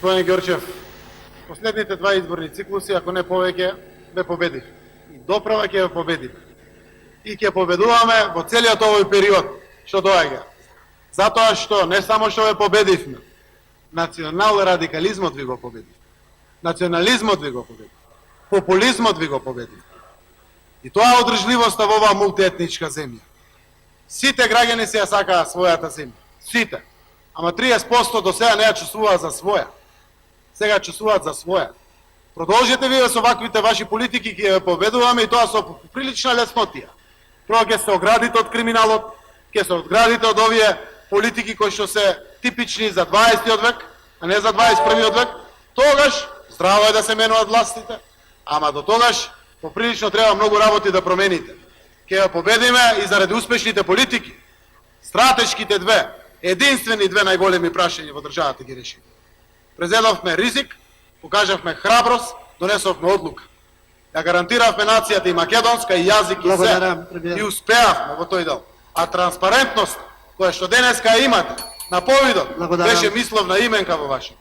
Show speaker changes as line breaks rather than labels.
Господин Ѓорчев, последните два изборни циклуси, ако не повеќе, ве победив. И доправа ќе ве победим. И ќе победуваме во целиот овој период што доаѓа. Затоа што не само што ве победивме, национал радикализмот ви го победив. Национализмот ви го победив. Популизмот ви го победив. И тоа е одржливоста во оваа мултиетничка земја. Сите граѓани се ја сакаат својата земја. Сите. Ама 30% до сега не ја чувствуваат за своја. Сега чувствуваат за своја. Продолжете вие со ваквите ваши политики, ќе ја победуваме и тоа со прилична леснотија. Прво ќе се оградите од криминалот, ќе се оградите од овие политики кои што се типични за 20. век, а не за 21. век. Тогаш здраво е да се менуваат властите, ама до тогаш поприлично треба многу работи да промените. Ќе ја победиме и заради успешните политики. Стратешките две, единствени две најголеми прашања во државата ги решиме. Презедовме ризик, покажавме храброст, донесовме одлука. Ја гарантиравме нацијата и македонска, и јазик, и се. И успеавме во тој дел. А транспарентност, која што денеска имате, на повидот, беше мисловна именка во вашето.